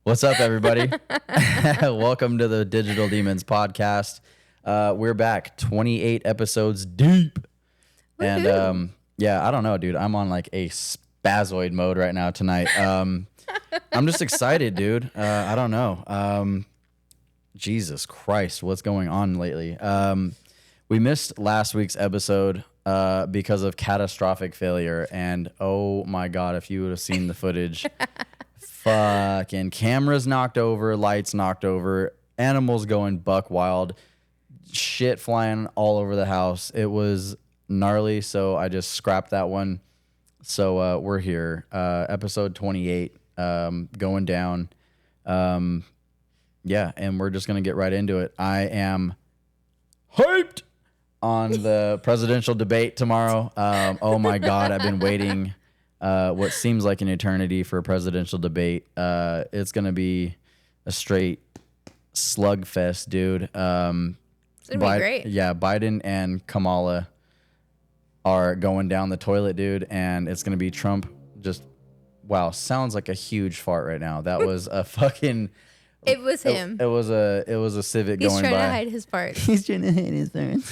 What's up, everybody? Welcome to the Digital Demons podcast. We're back 28 episodes deep. Woo-hoo. And yeah, I don't know, dude. I'm on like a spazoid mode right now tonight. I'm just excited, dude. I don't know. Jesus Christ, what's going on lately? We missed last week's episode because of catastrophic failure. And oh my God, if you would have seen the footage, fucking cameras knocked over, lights knocked over, animals going buck wild, shit flying all over the house. It was gnarly, so I just scrapped that one. So we're here, episode 28, going down. Yeah, and we're just gonna get right into it. I am hyped on the presidential debate tomorrow. Oh my God, I've been waiting what seems like an eternity for a presidential debate. It's gonna be a straight slugfest, dude. It's gonna be great. Yeah, Biden and Kamala are going down the toilet, dude, and it's gonna be Trump. Just wow, sounds like a huge fart right now. That was a fucking. It was him. It was a Civic He's going trying by. to hide his part. He's trying to hide his parents.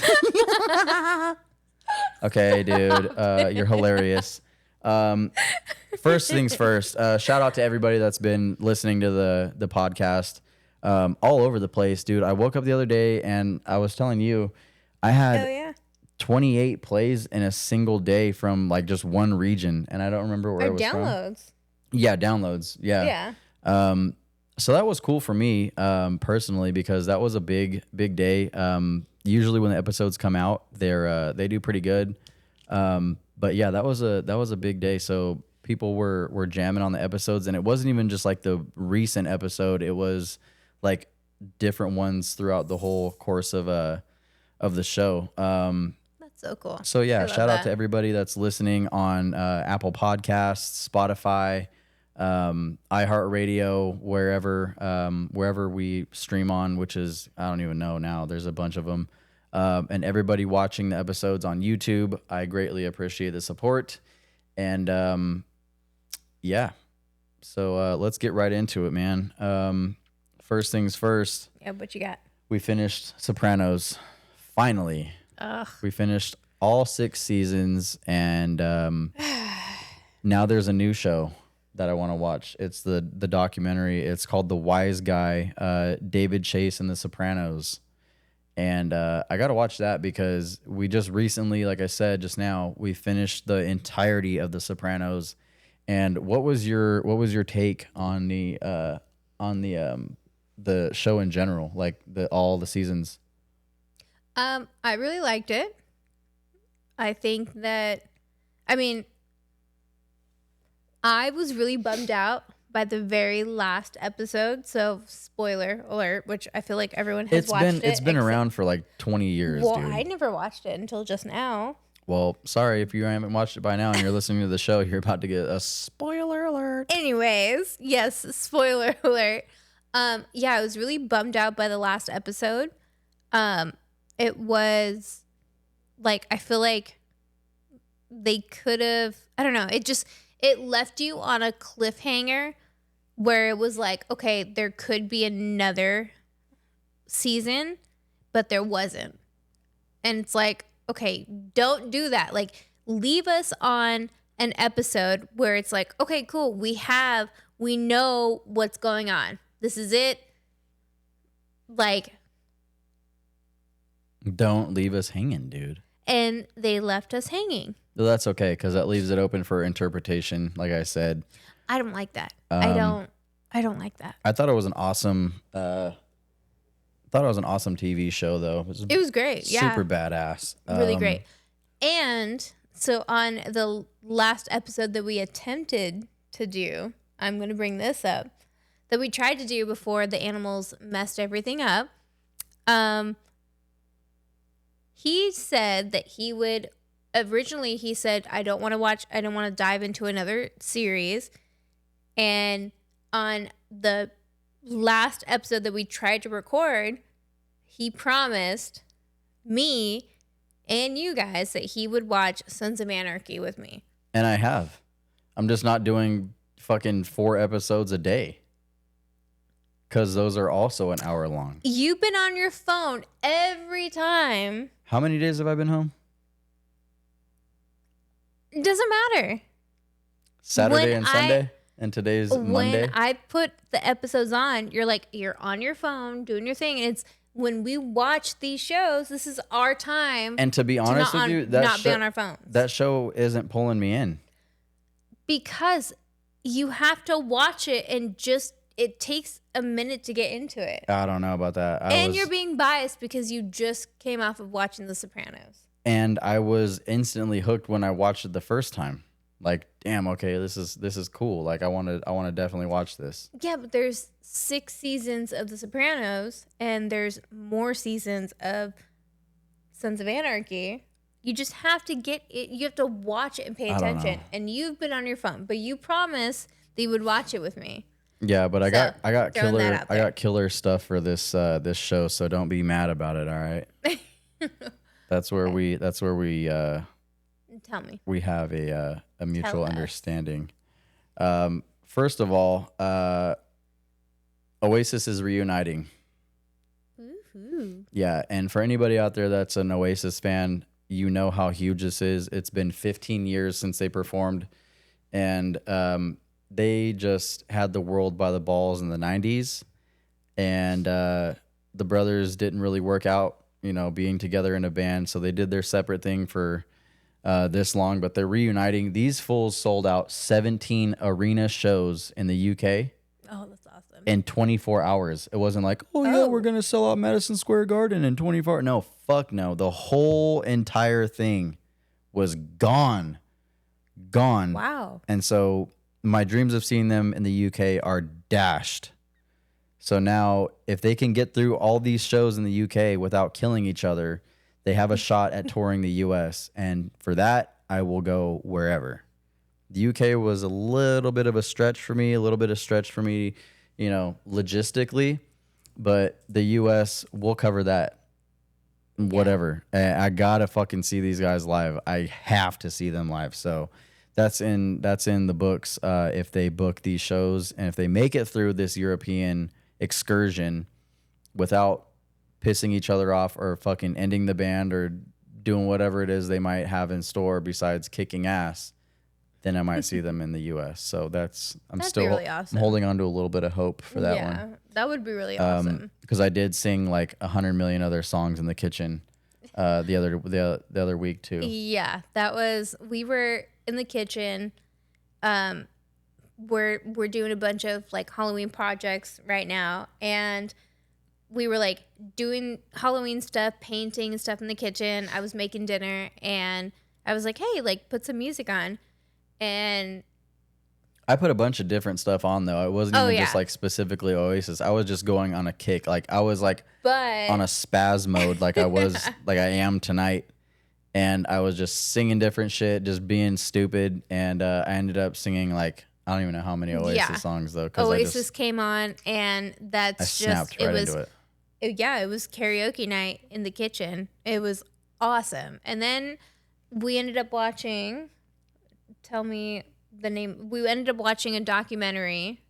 Okay, dude, you're hilarious. First things first, shout out to everybody that's been listening to the podcast all over the place, dude. I woke up the other day and I was telling you I had 28 plays in a single day from like just one region, and I don't remember where it was downloads. from. Yeah, downloads. Yeah. So that was cool for me personally because that was a big day. Usually when the episodes come out, they do pretty good. But yeah, that was a big day. So people were jamming on the episodes, and it wasn't even just like the recent episode. It was like different ones throughout the whole course of the show. That's so cool. So yeah, shout out to everybody that's listening on Apple Podcasts, Spotify, iHeartRadio, wherever we stream on, which is I don't even know now. There's a bunch of them. And everybody watching the episodes on YouTube, I greatly appreciate the support. And yeah, so let's get right into it, man. First things first. Yeah, what you got? We finished Sopranos. Finally. Ugh. We finished all 6 seasons, and now there's a new show that I want to watch. It's the documentary. It's called The Wise Guy, David Chase and the Sopranos. And I got to watch that because we just recently, like I said just now, we finished the entirety of the Sopranos. And what was your take on the show in general, like all the seasons? I really liked it. I think that, I was really bummed out by the very last episode. So spoiler alert, which I feel like everyone has watched it. It's been around for like 20 years, well, dude. I never watched it until just now. Well, sorry if you haven't watched it by now and you're listening to the show, you're about to get a spoiler alert. Anyways, yes, spoiler alert. Yeah, I was really bummed out by the last episode. It was like, I feel like they could have, I don't know, it left you on a cliffhanger where it was like, okay, there could be another season, but there wasn't. And it's like, okay, don't do that. Like, leave us on an episode where it's like, okay, cool, we know what's going on. This is it. Like, don't leave us hanging, dude. And they left us hanging. Well, that's okay, because that leaves it open for interpretation, like I said. I don't like that. I don't like that. I thought it was an awesome TV show, though. It was great. Yeah. Super badass. Really great. And so on the last episode that we attempted to do, I'm going to bring this up, that we tried to do before the animals messed everything up. He said that he would, originally he said, I don't want to dive into another series. And on the last episode that we tried to record, he promised me and you guys that he would watch Sons of Anarchy with me. And I have. I'm just not doing fucking 4 episodes a day. Because those are also an hour long. You've been on your phone every time. How many days have I been home? It doesn't matter. Saturday and Sunday? And today's Monday? When I put the episodes on, you're on your phone doing your thing. And it's when we watch these shows, this is our time. And to be honest with you, not be on our phones. That show isn't pulling me in. Because you have to watch it and it takes a minute to get into it. I don't know about that. You're being biased because you just came off of watching The Sopranos. And I was instantly hooked when I watched it the first time. Like, damn, okay, this is cool. Like, I want to definitely watch this. Yeah, but there's 6 seasons of The Sopranos, and there's more seasons of Sons of Anarchy. You just have to get it. You have to watch it and pay attention. And you've been on your phone, but you promised that you would watch it with me. Yeah, but I got killer stuff for this this show, so don't be mad about it, all right? That's where we tell me. We have a mutual understanding. First of all, Oasis is reuniting. Woo-hoo. Yeah, and for anybody out there that's an Oasis fan, you know how huge this is. It's been 15 years since they performed, and they just had the world by the balls in the 90s, and the brothers didn't really work out, being together in a band, so they did their separate thing for this long, but they're reuniting. These fools sold out 17 arena shows in the UK. Oh, that's awesome. In 24 hours. It wasn't like, yeah, we're going to sell out Madison Square Garden in 24 hours. No, fuck no. The whole entire thing was gone. Wow. And so my dreams of seeing them in the UK are dashed. So now if they can get through all these shows in the UK without killing each other, they have a shot at touring the US. And for that, I will go wherever. The UK was a little bit of a stretch for me, logistically. But the US, we'll cover that. Whatever. I gotta fucking see these guys live. I have to see them live. So that's in the books. If they book these shows and if they make it through this European excursion without pissing each other off or fucking ending the band or doing whatever it is they might have in store besides kicking ass, then I might see them in the US. So I'm still really awesome. I'm holding on to a little bit of hope for that one. Yeah, that would be really awesome. Because I did sing like 100 million other songs in the kitchen the other week too. Yeah, we were in the kitchen. We're doing a bunch of like Halloween projects right now, and we were like doing Halloween stuff, painting and stuff in the kitchen. I was making dinner, and I was like, hey, like put some music on. And I put a bunch of different stuff on though. It wasn't even just like specifically Oasis. I was just going on a kick. Like I was like on a spaz mode, like I was like I am tonight. And I was just singing different shit, just being stupid. And I ended up singing like, I don't even know how many Oasis songs though. Oasis came on, and it was karaoke night in the kitchen. It was awesome. And then we ended up watching, tell me the name. We ended up watching a documentary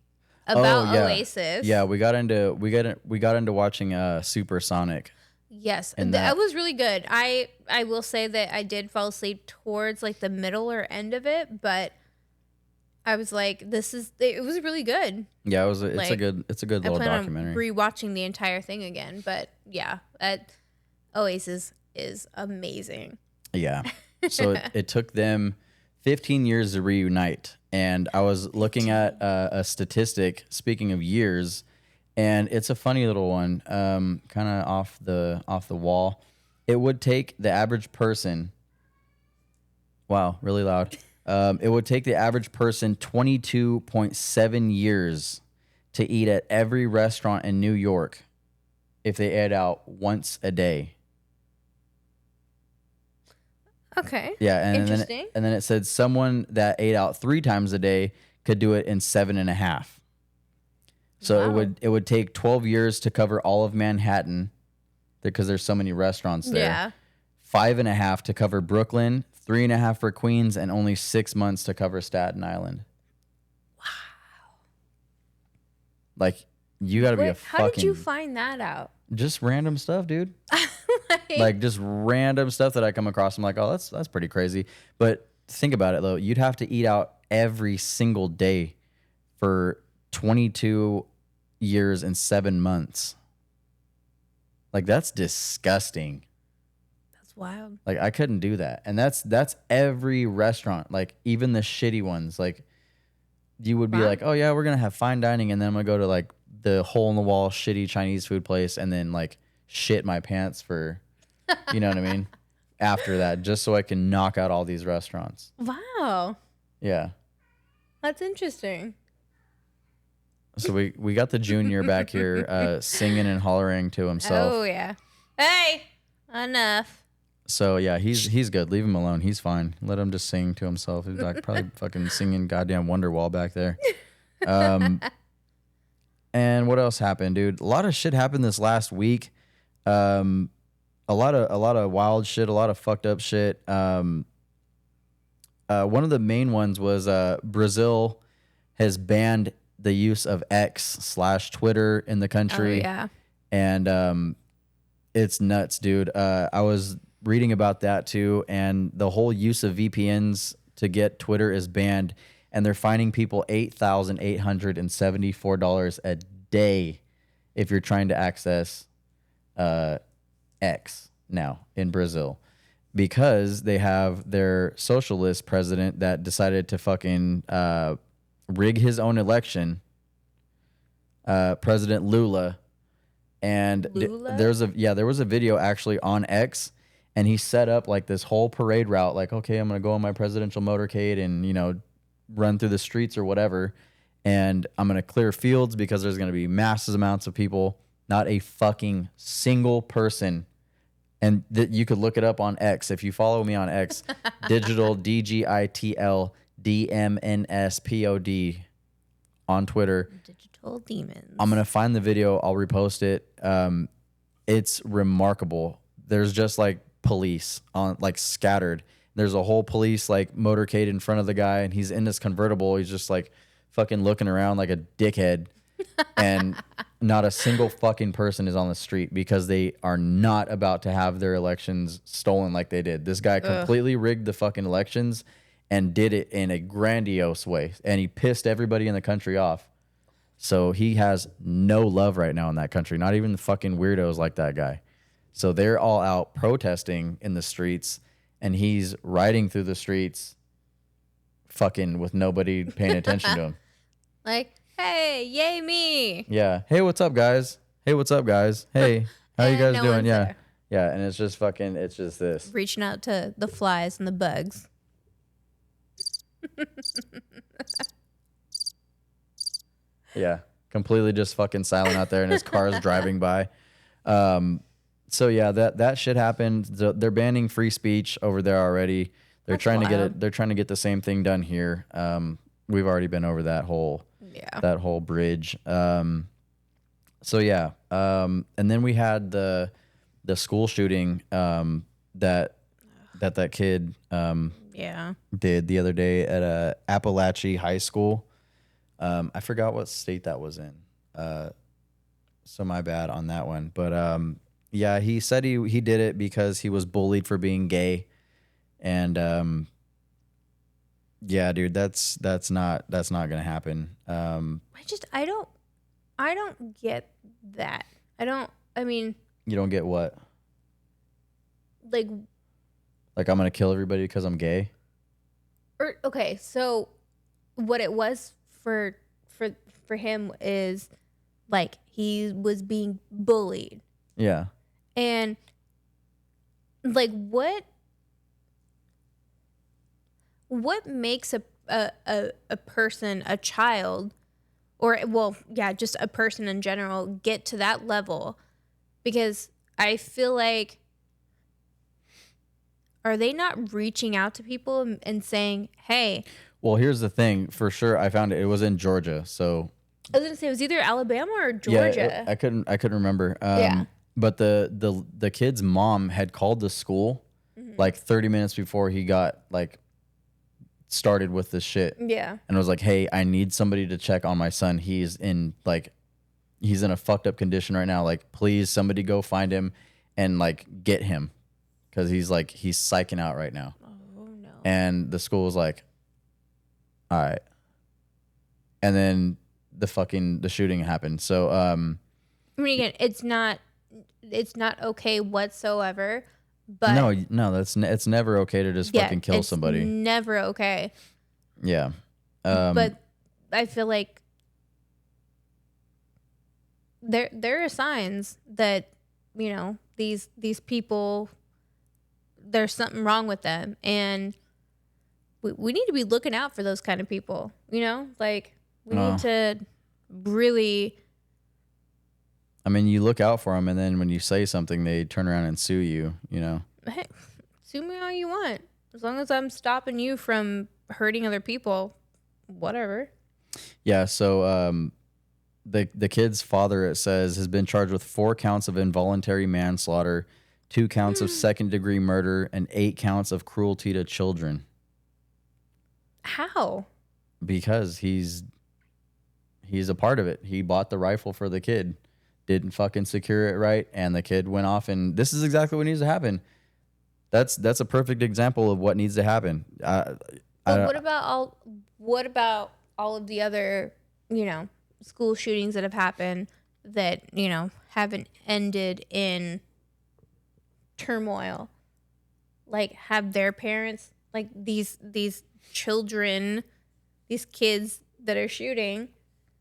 about Oasis. Yeah, we got into watching Supersonic. Yes, that was really good. I will say that I did fall asleep towards like the middle or end of it, but I was like, it was really good. Yeah, it's a good little documentary. On rewatching the entire thing again, but yeah, Oasis is amazing. Yeah. So it took them 15 years to reunite, and I was looking at a statistic. Speaking of years, and it's a funny little one, kind of off the wall. It would take the average person. Wow, really loud. It would take the average person 22.7 years to eat at every restaurant in New York if they ate out once a day. Okay. Yeah, and interesting. Then it said someone that ate out 3 times a day could do it in 7.5. So it would take 12 years to cover all of Manhattan because there's so many restaurants there. Yeah. 5.5 to cover Brooklyn, 3.5 for Queens, and only 6 months to cover Staten Island. Wow. Like You got to be a How did you fucking find that out? just random stuff, dude. Like just random stuff that I come across. I'm like, oh, that's pretty crazy. But think about it though. You'd have to eat out every single day for 22 years and 7 months. Like that's disgusting. That's wild. Like I couldn't do that. And that's every restaurant, like even the shitty ones. Like you would be Wow. like, oh yeah, we're gonna have fine dining, and then I'm gonna go to like the hole in the wall shitty Chinese food place and then like shit my pants for, you know what I mean? After that, just so I can knock out all these restaurants. Wow. Yeah. That's interesting. So we got the junior back here singing and hollering to himself. Oh yeah. Hey, enough. So yeah, he's good. Leave him alone. He's fine. Let him just sing to himself. He's like probably fucking singing goddamn Wonderwall back there. And what else happened, dude? A lot of shit happened this last week. A lot of wild shit, a lot of fucked up shit. One of the main ones was Brazil has banned the use of X/Twitter in the country. Oh yeah. And it's nuts, dude. I was reading about that too, and the whole use of VPNs to get Twitter is banned, and they're fining people $8,874 a day if you're trying to access X now in Brazil, because they have their socialist president that decided to fucking rig his own election, President Lula. And there was a video actually on X, and he set up like this whole parade route, like, okay, I'm gonna go on my presidential motorcade and, you know, run through the streets or whatever, and I'm gonna clear fields because there's gonna be massive amounts of people. Not a fucking single person. And you could look it up on X if you follow me on X. Digital DGITL DMNSPOD on Twitter. Digital demons. I'm gonna find the video. I'll repost it. It's remarkable. There's just like police on like scattered. There's a whole police like motorcade in front of the guy, and he's in this convertible. He's just like fucking looking around like a dickhead, and not a single fucking person is on the street because they are not about to have their elections stolen like they did. This guy completely rigged the fucking elections and did it in a grandiose way, and he pissed everybody in the country off. So he has no love right now in that country, not even the fucking weirdos like that guy. So they're all out protesting in the streets, and he's riding through the streets fucking with nobody paying attention to him. Like, hey, yay me. Yeah. Hey, what's up, guys? Hey, what's up, guys? Hey, how you guys no doing? one's Yeah. there. Yeah, and it's just fucking, it's just this. Reaching out to the flies and the bugs. Yeah. Completely just fucking silent out there, and his car's driving by. So yeah, that shit happened. They're banning free speech over there already. They're That's trying to get wild. it. They're trying to get the same thing done here. We've already been over that whole bridge. So yeah. And then we had the school shooting that kid did the other day at Appalachia High School. I forgot what state that was in. So my bad on that one. But yeah, he said he did it because he was bullied for being gay. And yeah, dude, that's not gonna happen. I don't get that. I mean, You don't get what? like, Like I'm gonna kill everybody because I'm gay? okay, so what it was for him is like he was being bullied. Yeah. And like what makes a person, a child, or well, yeah, just a person in general get to that level? Because I feel like, are they not reaching out to people and saying, hey? Well, here's the thing. For sure, I found it. It was in Georgia. So I was gonna say it was either Alabama or Georgia. yeah, I couldn't remember. Yeah. But the kid's mom had called the school like 30 minutes before he got like started with this shit. Yeah. And was like, hey, I need somebody to check on my son. He's in like he's in a fucked up condition right now. Like, please, somebody go find him and like get him, because he's psyching out right now. Oh no. And the school was like, all right. And then the shooting happened. So I mean, again, it's not okay whatsoever. But no, it's never okay to just fucking kill somebody. Never okay. Yeah. But I feel like there are signs that, you know, these people, there's something wrong with them, and we need to be looking out for those kind of people, you know? Like, we need to really... I mean, you look out for them, and then when you say something, they turn around and sue you, you know? Hey, sue me all you want. As long as I'm stopping you from hurting other people, whatever. Yeah, so the kid's father, it says, has been charged with 4 counts of involuntary manslaughter, 2 counts of second-degree murder, and 8 counts of cruelty to children. How? Because he's a part of it. He bought the rifle for the kid, didn't fucking secure it right, and the kid went off, and this is exactly what needs to happen. That's a perfect example of what needs to happen. What about all of the other, you know, school shootings that have happened that, you know, haven't ended in turmoil? Like, have their parents, like these children, these kids that are shooting,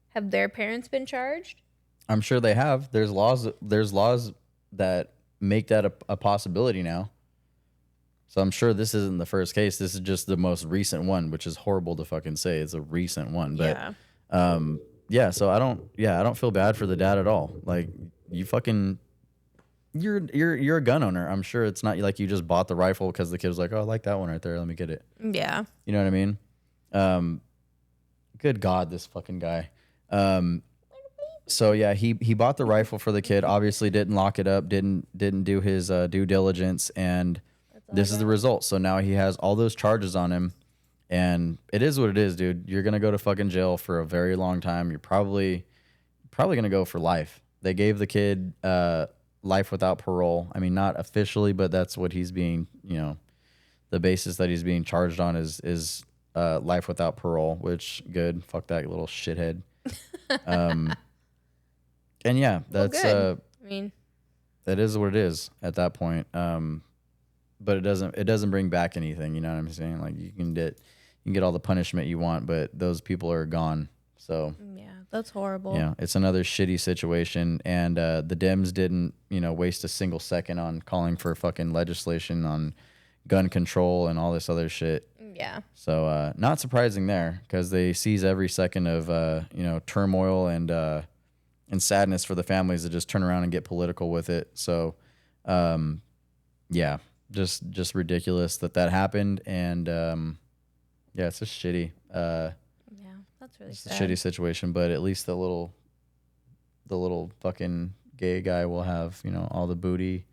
have their parents been charged? I'm sure they have. There's laws that make that a possibility now. So I'm sure this isn't the first case. This is just the most recent one, which is horrible to fucking say. It's a recent one, but so I don't feel bad for the dad at all. Like, you fucking, you're a gun owner. I'm sure it's not like you just bought the rifle because the kid was like, oh, I like that one right there, let me get it. Yeah. You know what I mean? Good God, this fucking guy. So yeah, he bought the rifle for the kid, obviously didn't lock it up, didn't do his due diligence, and this is the result. So now he has all those charges on him, and it is what it is, dude. You're going to go to fucking jail for a very long time. You're probably going to go for life. They gave the kid life without parole. I mean, not officially, but that's what he's being, you know, the basis that he's being charged on is life without parole, which good. Fuck that little shithead. And yeah, that's I mean, that is what it is at that point. But it doesn't bring back anything, you know what I'm saying? Like, you can get all the punishment you want, but those people are gone. So yeah, that's horrible. Yeah, it's another shitty situation, and the Dems didn't, you know, waste a single second on calling for fucking legislation on gun control and all this other shit. Yeah. So not surprising there, because they seize every second of you know, turmoil and sadness for the families that just turn around and get political with it. So yeah, just ridiculous that happened, and yeah, it's just shitty. Yeah, that's really it's sad. a shitty situation, but at least the little fucking gay guy will have, you know, all the booty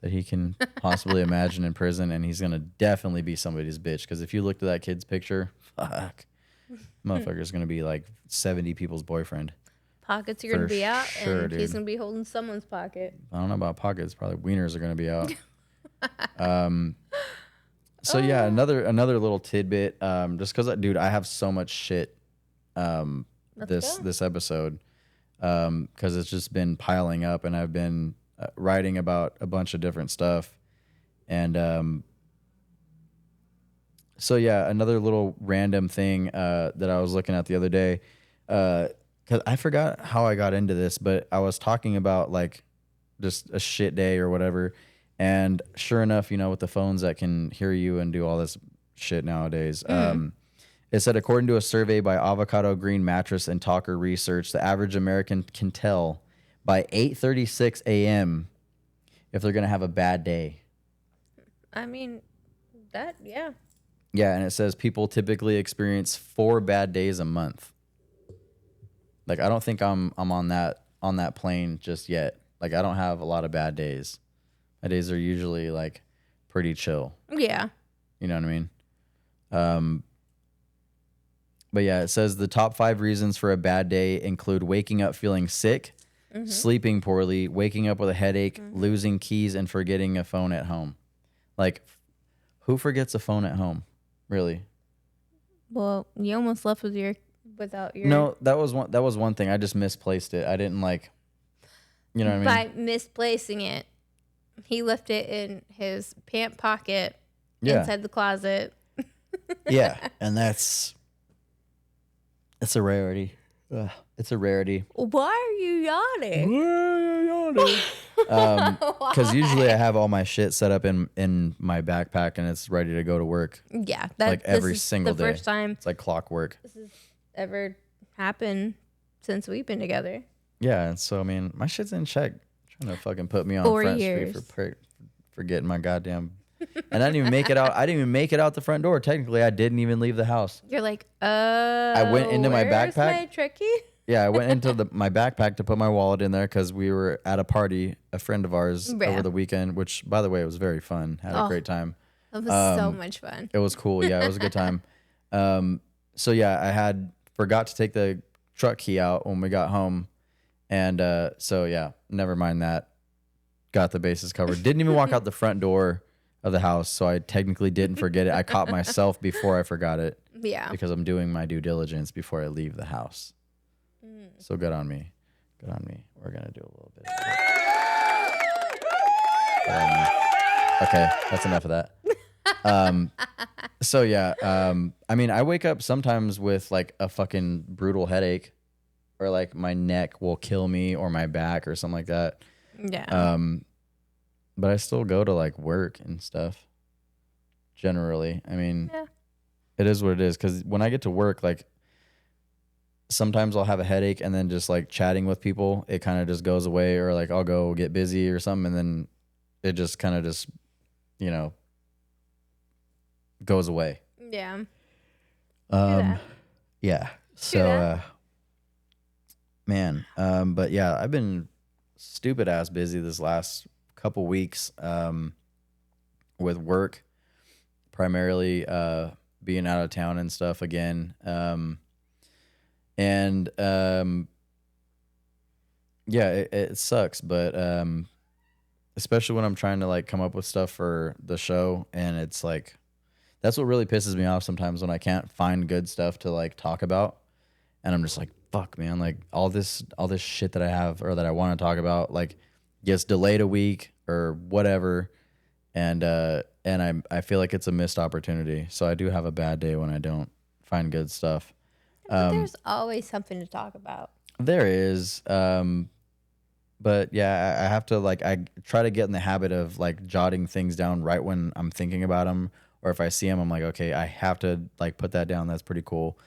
that he can possibly imagine in prison, and he's gonna definitely be somebody's bitch. Because if you looked at that kid's picture, fuck, motherfucker's gonna be like 70 people's boyfriend. Pockets are gonna be out, sure, and dude. he's gonna be holding someone's pocket. I don't know about pockets. Probably wieners are gonna be out. So yeah, another little tidbit. Just because, dude, I have so much shit. This episode, because it's just been piling up, and I've been writing about a bunch of different stuff, and so yeah, another little random thing that I was looking at the other day, because I forgot how I got into this, but I was talking about like just a shit day or whatever, and sure enough, you know, with the phones that can hear you and do all this shit nowadays, it said, according to a survey by Avocado Green Mattress and Talker Research, the average American can tell by 8:36 a.m. if they're gonna have a bad day. I mean, that, yeah. Yeah, and it says people typically experience 4 bad days a month. Like, I don't think I'm on that plane just yet. Like, I don't have a lot of bad days. My days are usually like pretty chill. Yeah. You know what I mean? But yeah, it says the top 5 reasons for a bad day include waking up feeling sick, sleeping poorly, waking up with a headache, losing keys, and forgetting a phone at home. Like, who forgets a phone at home? Really? Well, you almost left without your. No, that was one thing. I just misplaced it. I didn't like, you know what I mean? By misplacing it, he left it in his pant pocket inside the closet. Yeah, and it's a rarity. Ugh, it's a rarity. Why are you yawning? Because usually I have all my shit set up in my backpack and it's ready to go to work. Yeah, Like every single day. The first time it's like clockwork. this has ever happened since we've been together. Yeah, and so I mean, my shit's in check. Trying to fucking put me on 4 Front years. Street for getting my goddamn. And I didn't even make it out. I didn't even make it out the front door. Technically, I didn't even leave the house. You're like, I went into my where's backpack. my truck key? Yeah, I went into my backpack to put my wallet in there because we were at a party, a friend of ours over the weekend, which, by the way, was very fun. Had a great time. It was so much fun. It was cool. Yeah, it was a good time. So yeah, I forgot to take the truck key out when we got home. And so yeah, never mind that. Got the bases covered. Didn't even walk out the front door of the house, so I technically didn't forget it. I caught myself before I forgot it. Yeah. Because I'm doing my due diligence before I leave the house. So good on me. Good on me. We're gonna do a little bit of that. Okay, that's enough of that. So yeah, I mean, I wake up sometimes with like a fucking brutal headache, or like my neck will kill me, or my back, or something like that. Yeah. But I still go to like work and stuff. Generally, I mean, it is what it is. Because when I get to work, like sometimes I'll have a headache, and then just like chatting with people, it kind of just goes away, or like I'll go get busy or something, and then it just kind of just, you know, goes away. Yeah. Yeah. So, man, but yeah, I've been stupid ass busy this last couple weeks with work, primarily being out of town and stuff again. Yeah, it sucks, but especially when I'm trying to like come up with stuff for the show, and it's like that's what really pisses me off sometimes, when I can't find good stuff to like talk about, and I'm just like, fuck, man, like all this shit that I have or that I want to talk about like gets delayed a week or whatever, and I feel like it's a missed opportunity. So I do have a bad day when I don't find good stuff. But there's always something to talk about. There is, but yeah, I have to like, I try to get in the habit of like jotting things down right when I'm thinking about them, or if I see them, I'm like, okay, I have to like put that down. That's pretty cool,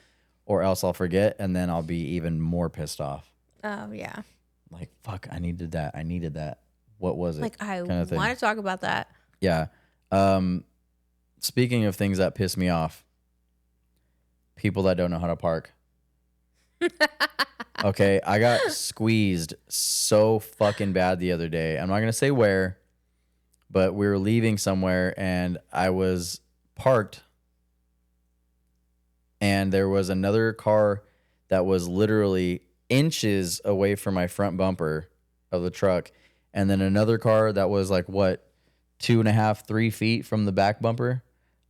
or else I'll forget, and then I'll be even more pissed off. Oh yeah. Like, fuck, I needed that. What was it? Like, I want to talk about that. Yeah. Speaking of things that piss me off, people that don't know how to park. Okay, I got squeezed so fucking bad the other day. I'm not going to say where, but we were leaving somewhere, and I was parked, and there was another car that was literally inches away from my front bumper of the truck, and then another car that was like, what, 2.5, 3 feet from the back bumper.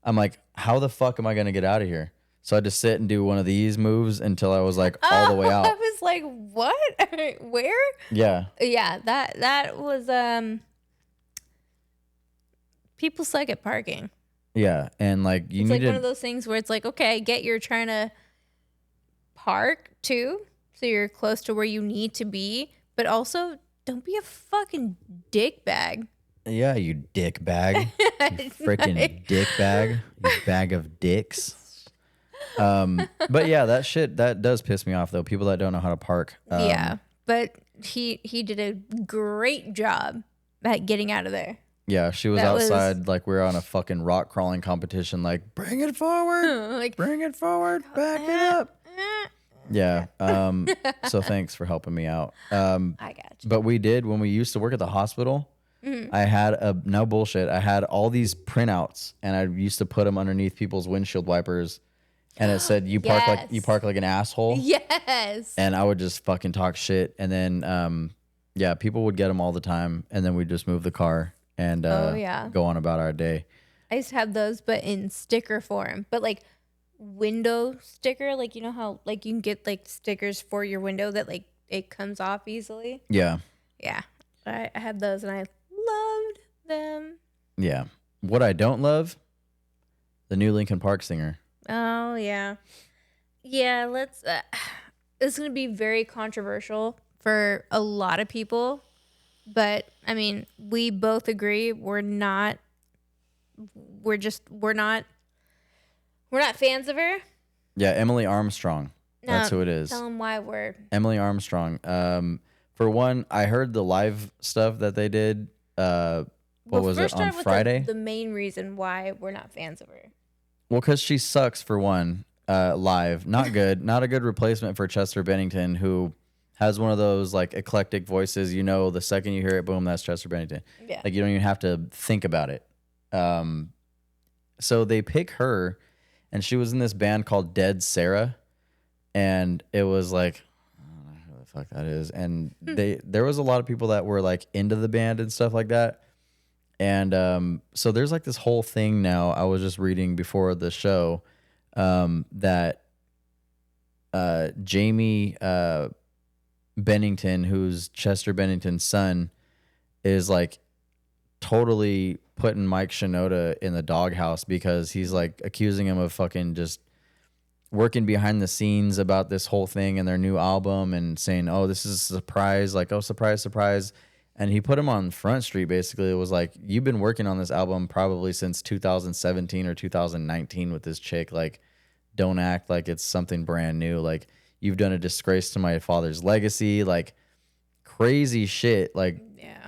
I'm like, how the fuck am I gonna get out of here? So I had to sit and do one of these moves until I was like all the way out. I was like, what? Where? Yeah. Yeah, that was people suck at parking. Yeah, and like It's like one of those things where it's like, okay, I get you're trying to park too, so you're close to where you need to be, but also don't be a fucking dick bag. Yeah, you dick bag. You freaking dick bag. You bag of dicks. But yeah, that does piss me off though. People that don't know how to park. Yeah, but he did a great job at getting out of there. Yeah, she was outside like we were on a fucking rock crawling competition. Like, bring it forward, Like, bring it forward, back it up. Yeah. So thanks for helping me out. I got you. But we did when we used to work at the hospital. I had no bullshit. I had all these printouts, and I used to put them underneath people's windshield wipers, and it said you park like an asshole. Yes. And I would just fucking talk shit, and then yeah, people would get them all the time, and then we'd just move the car and go on about our day. I used to have those, but in sticker form, but like window sticker, like you know how like you can get like stickers for your window that like it comes off easily. Yeah. Yeah, I had those and I loved them. Yeah. What I don't love, the new Linkin Park singer. Oh yeah, yeah. Let's. It's gonna be very controversial for a lot of people, but I mean, we both agree we're not fans of her. Yeah, Emily Armstrong. That's who it is. Tell them why we're Emily Armstrong. For one, I heard the live stuff that they did. What was it on Friday? The main reason why we're not fans of her. Well, because she sucks for one. Live, not good. Not a good replacement for Chester Bennington, who has one of those like eclectic voices. You know, the second you hear it, boom, that's Chester Bennington. Yeah. Like you don't even have to think about it. So they pick her, and she was in this band called Dead Sarah, and it was like, I don't know who the fuck that is. And there was a lot of people that were like into the band and stuff like that. And so there's like this whole thing now. I was just reading before the show that Jamie Bennington, who's Chester Bennington's son, is like totally putting Mike Shinoda in the doghouse because he's like accusing him of fucking just working behind the scenes about this whole thing and their new album and saying, oh, this is a surprise, like, oh, surprise, surprise. And he put him on Front Street. Basically, it was like, you've been working on this album probably since 2017 or 2019 with this chick. Like, don't act like it's something brand new. Like, you've done a disgrace to my father's legacy. Like, crazy shit. Like,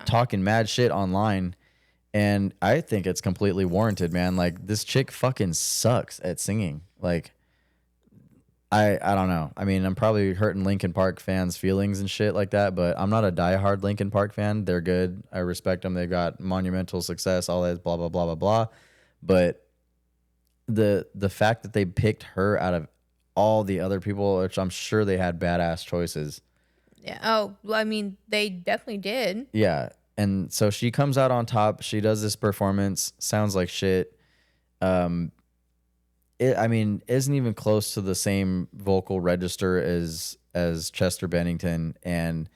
talking mad shit online. And I think it's completely warranted, man. Like, this chick fucking sucks at singing. Like, I don't know. I mean, I'm probably hurting Linkin Park fans' feelings and shit like that, but I'm not a diehard Linkin Park fan. They're good. I respect them. They've got monumental success, all that blah, blah, blah, blah, blah. But the fact that they picked her out of all the other people, which I'm sure they had badass choices. Yeah. Oh, well, I mean, they definitely did. Yeah. And so she comes out on top. She does this performance. Sounds like shit. I mean, isn't even close to the same vocal register as Chester Bennington, and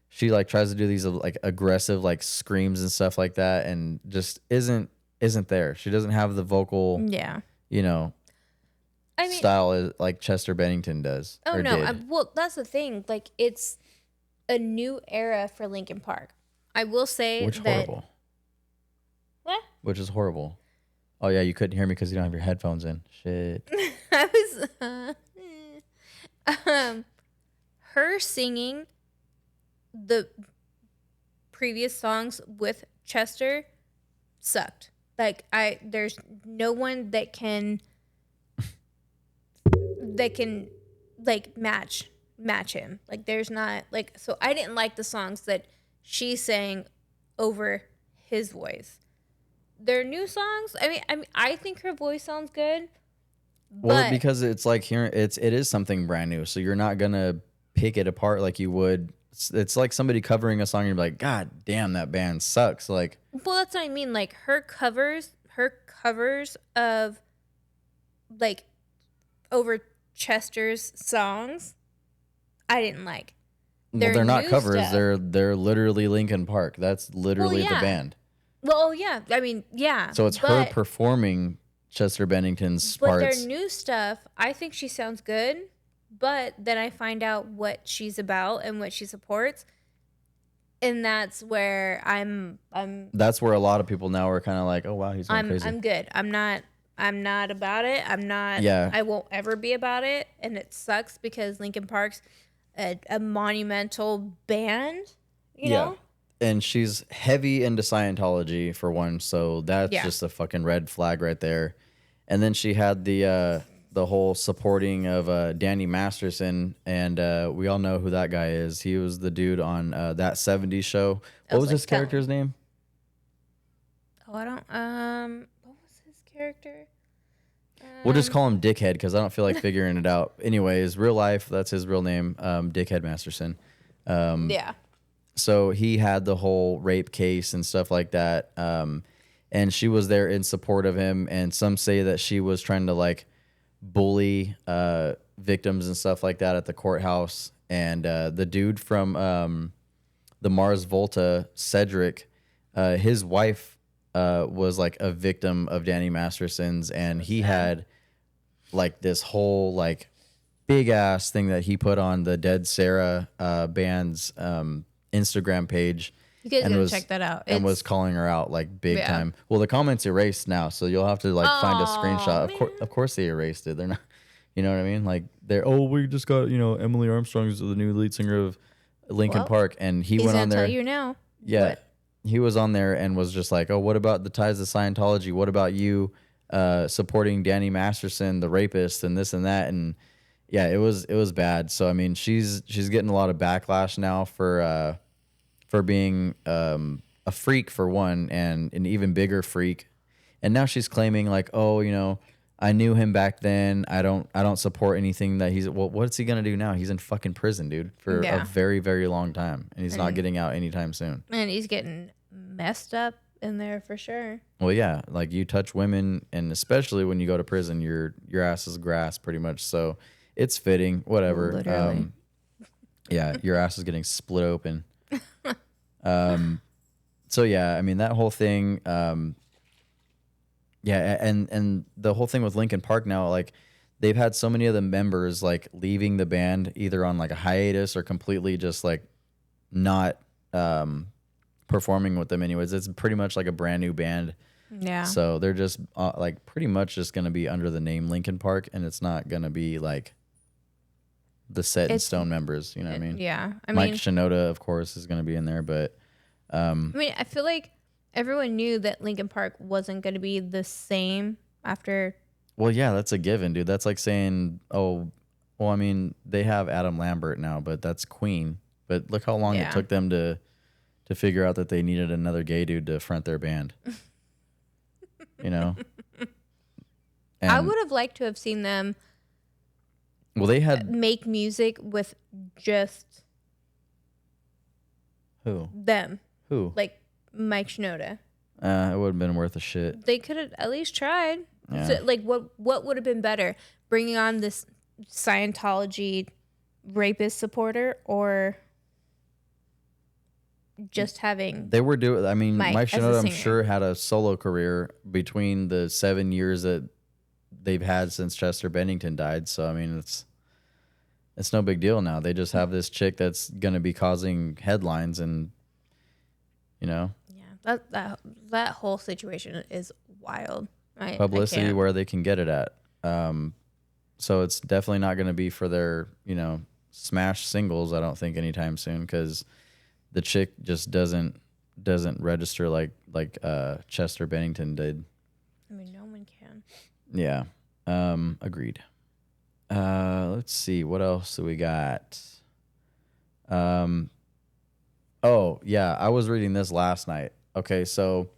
she like tries to do these like aggressive like screams and stuff like that, and just isn't there. She doesn't have the vocal, style like Chester Bennington does. Oh no, well that's the thing. Like it's a new era for Linkin Park. I will say horrible. What? Which is horrible. Oh, yeah, you couldn't hear me because you don't have your headphones in. Shit. I was... her singing the previous songs with Chester sucked. Like, there's no one that can like, match him. Like, there's not... Like, so I didn't like the songs that she sang over his voice. Their new songs, I mean, I think her voice sounds good. Well, because it's like it is something brand new, so you're not gonna pick it apart like you would. It's like somebody covering a song and you're like, God damn, that band sucks. Like, well, that's what I mean. Like her covers of like over Chester's songs, I didn't like. Well, they're not covers. Stuff. They're literally Linkin Park. That's literally the band. Well, yeah. I mean, yeah. So it's her performing Chester Bennington's parts. But their new stuff, I think she sounds good. But then I find out what she's about and what she supports, and that's where I'm. That's where a lot of people now are kind of like, oh wow, he's going crazy. I'm good. I'm not about it. I'm not. Yeah. I won't ever be about it, and it sucks because Linkin Park's a monumental band. You know. And she's heavy into Scientology for one, so that's just a fucking red flag right there. And then she had the whole supporting of Danny Masterson, and we all know who that guy is. He was the dude on That 70s Show. What was his character's name? Oh, I don't. What was his character? We'll just call him Dickhead because I don't feel like figuring it out. Anyways, real life, that's his real name, Dickhead Masterson. Yeah. So he had the whole rape case and stuff like that. And she was there in support of him. And some say that she was trying to like bully victims and stuff like that at the courthouse. And the dude from the Mars Volta, Cedric, his wife was like a victim of Danny Masterson's, and he had like this whole like big ass thing that he put on the Dead Sarah band's Instagram page. You guys and gotta was, check that out. And was calling her out like big time. Well, the comments erased now, so you'll have to like find a screenshot. Of course they erased it. They're not, you know what I mean? Like we just got, Emily Armstrong's the new lead singer of Linkin Park, and he's went on there. Tell you now. Yeah. What? He was on there and was just like, oh, what about the ties to Scientology? What about you supporting Danny Masterson, the rapist, and this and that? And yeah, it was bad. So I mean, she's getting a lot of backlash now for being a freak for one, and an even bigger freak. And now she's claiming like, oh, I knew him back then. I don't support anything that he's. Well, what's he gonna do now? He's in fucking prison, dude, for a very, very long time, and he's not getting out anytime soon. And he's getting messed up in there for sure. Well, yeah, like you touch women, and especially when you go to prison, your ass is grass, pretty much. So it's fitting, whatever. Literally. Yeah, your ass is getting split open. So yeah, I mean that whole thing. Yeah, and the whole thing with Linkin Park now, like they've had so many of the members like leaving the band either on like a hiatus or completely just like not performing with them anyways. It's pretty much like a brand new band. Yeah. So they're just like pretty much just going to be under the name Linkin Park, and it's not going to be like the set in stone members, you know what I mean? Yeah. Mike Shinoda, of course, is going to be in there, but I feel like everyone knew that Linkin Park wasn't going to be the same after. Well, yeah, that's a given, dude. That's like saying, they have Adam Lambert now, but that's Queen. But look how long it took them to figure out that they needed another gay dude to front their band. And I would have liked to have seen them. Well, they had make music with just them. Who? Like Mike Shinoda. It would have been worth a shit. They could have at least tried. Yeah. So, like, what would have been better? Bringing on this Scientology rapist supporter, or just having... They were doing... I mean, Mike Shinoda, I'm sure, had a solo career between the 7 years that they've had since Chester Bennington died. So, I mean, it's no big deal now. They just have this chick that's going to be causing headlines and, Yeah, that whole situation is wild. Publicity where they can get it at. So it's definitely not going to be for their, smash singles, I don't think, anytime soon, because the chick just doesn't register like Chester Bennington did. I mean, no one can. Yeah. Agreed. Let's see. What else do we got? Oh, yeah. I was reading this last night. Okay, so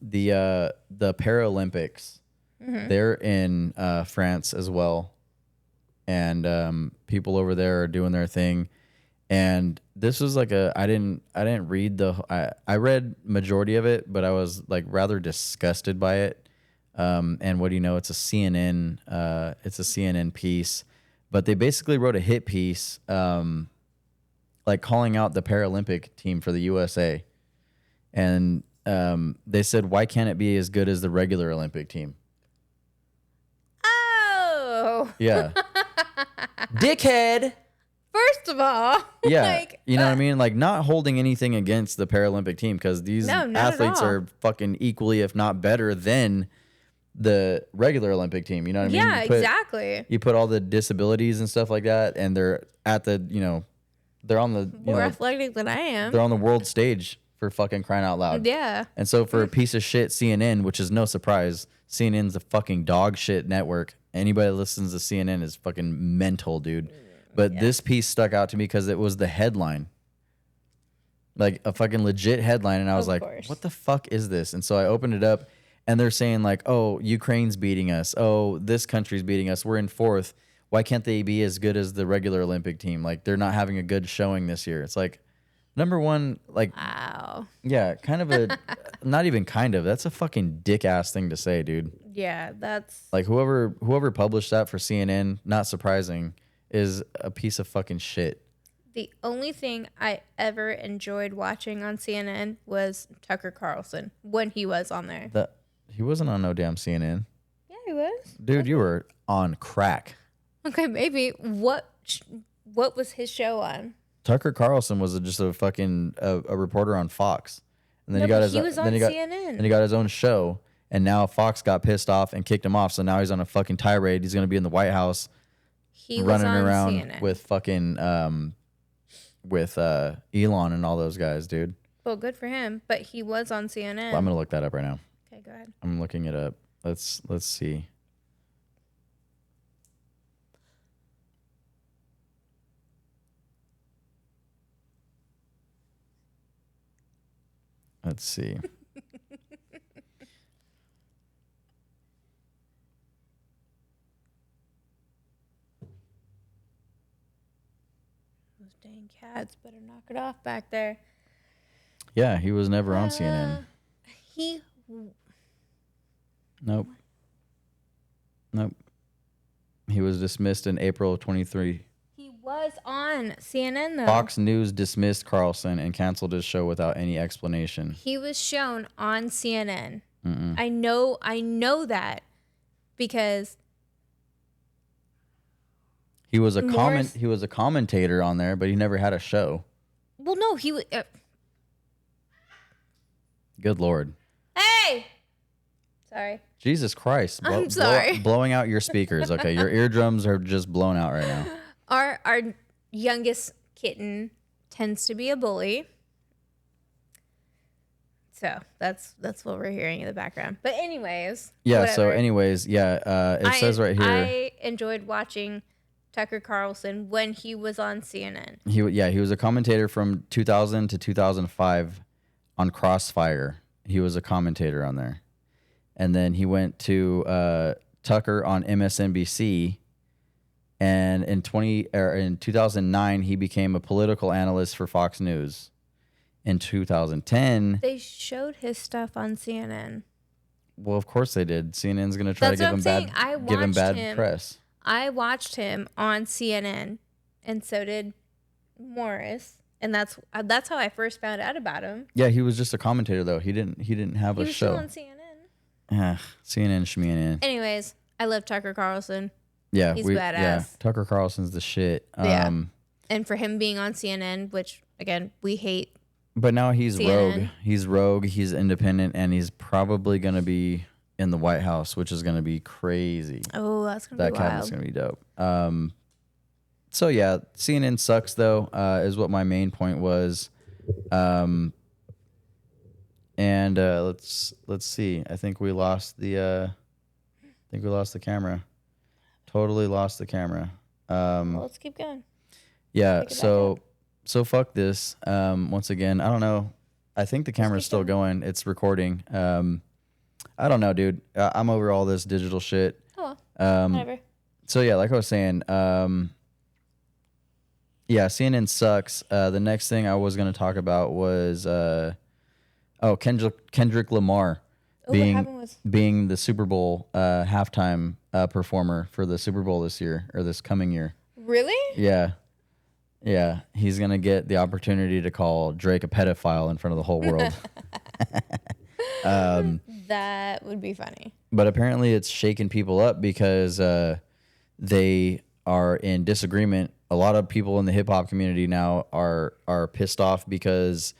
the Paralympics, they're in France as well. And people over there are doing their thing. And this was like I didn't read I read majority of it, but I was like rather disgusted by it. And what do you know? It's a CNN piece, but they basically wrote a hit piece, like calling out the Paralympic team for the USA. And they said, why can't it be as good as the regular Olympic team? Oh. Yeah. Dickhead. First of all. Yeah. You know what I mean? Like, not holding anything against the Paralympic team, because these athletes are fucking equally, if not better, than the regular Olympic team. You know what I mean? Yeah, exactly. You put all the disabilities and stuff like that, and they're at the, they're on the more athletic than I am. They're on the world stage, for fucking crying out loud. Yeah. And so for a piece of shit CNN, which is no surprise, CNN's a fucking dog shit network. Anybody that listens to CNN is fucking mental, dude. But this piece stuck out to me because it was the headline. Like a fucking legit headline. And I was like, what the fuck is this? And so I opened it up, and they're saying like, oh, Ukraine's beating us. Oh, this country's beating us. We're in fourth. Why can't they be as good as the regular Olympic team? Like they're not having a good showing this year. It's like, number one, like, Wow. yeah, kind of a, not even kind of. That's a fucking dick ass thing to say, dude. Yeah, that's Like whoever published that for CNN, not surprising, is a piece of fucking shit. the only thing I ever enjoyed watching on CNN was Tucker Carlson when he was on there. He wasn't on no damn CNN. Yeah, he was. Dude, you were on crack. Okay, maybe what was his show on? Tucker Carlson was just a fucking a reporter on Fox, and then No, he got but his he was on then he got CNN. then he got his own show, and now Fox got pissed off and kicked him off. So now he's on a fucking tirade. He's gonna be in the White House, He was running on around CNN. with fucking with Elon and all those guys, dude. Well, good for him, but he was on CNN. I'm gonna look that up right now. Okay, go ahead. I'm looking it up. Let's see. Let's see. Those dang cats better knock it off back there. Yeah, he was never on CNN. He Nope. He was dismissed in April of 23. was on CNN though. Fox News dismissed Carlson and canceled his show without any explanation. He was shown on CNN. I know that because He was a Morris- he was a commentator on there, but he never had a show. well, no, he was. Good Lord. Hey, sorry. Jesus Christ. I'm sorry. Blowing out your speakers. Okay, your eardrums are just blown out right now. Our youngest kitten tends to be a bully. So that's what we're hearing in the background. But anyways. Yeah, whatever. so anyways, it says right here. I enjoyed watching Tucker Carlson when he was on CNN. He was a commentator from 2000 to 2005 on Crossfire. He was a commentator on there. And then he went to Tucker on MSNBC. And in 2009, he became a political analyst for Fox News. In 2010, They showed his stuff on CNN. well, of course they did. CNN's going to try That's to what I'm saying. I give him watched bad him. press. I watched him on CNN, and so did Morris, and that's how I first found out about him. Yeah, he was just a commentator though. He didn't have He a was show. still on CNN. CNN, Schmeenan. Anyways, I love Tucker Carlson. Yeah, He's Yeah, badass. Tucker Carlson's the shit. Yeah. And for him being on CNN, which again we hate. But now he's CNN. rogue. He's rogue. He's independent, and he's probably gonna be in the White House, which is gonna be crazy. Oh, that's gonna That be cabinet's wild. gonna be dope. So yeah, CNN sucks though. Is what my main point was. And let's see. I think we lost the camera. Totally lost the camera. Well, let's keep going. Yeah. Pick it back So fuck this. Once again, I don't know. I think the camera's still going. It's recording. I don't know, dude. I'm over all this digital shit. Oh, well, whatever. So yeah, like I was saying, CNN sucks. The next thing I was gonna talk about was Kendrick Lamar Oh, what happened was being the Super Bowl halftime performer for the Super Bowl this year or this coming year. really. Yeah, he's gonna get the opportunity to call Drake a pedophile in front of the whole world. That would be funny. But apparently it's shaking people up because they are in disagreement. A lot of people in the hip hop community now are pissed off because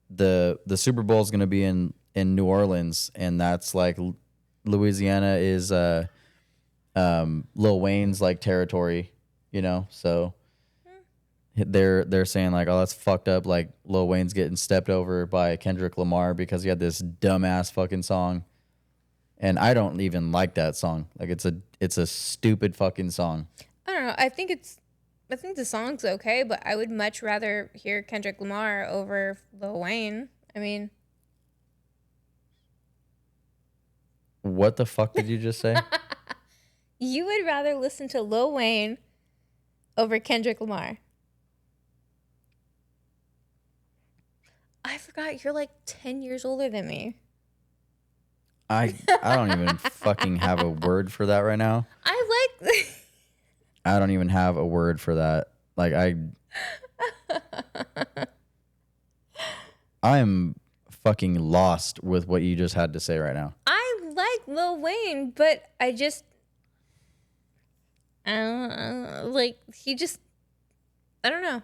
the Super Bowl is going to be in New Orleans, and that's like Louisiana is Lil Wayne's like territory, you know. So they're saying like, oh, that's fucked up. Like Lil Wayne's getting stepped over by Kendrick Lamar because he had this dumbass fucking song. And I don't even like that song. Like it's a stupid fucking song. I don't know. I think the song's okay, but I would much rather hear Kendrick Lamar over Lil Wayne. I mean, What the fuck did you just say? You would rather listen to Lil Wayne over Kendrick Lamar. I forgot you're like 10 years older than me. I don't even fucking have a word for that right now. I like... I don't even have a word for that. Like, I am fucking lost with what you just had to say right now. I like Lil Wayne, but I just... like, he just... I don't know.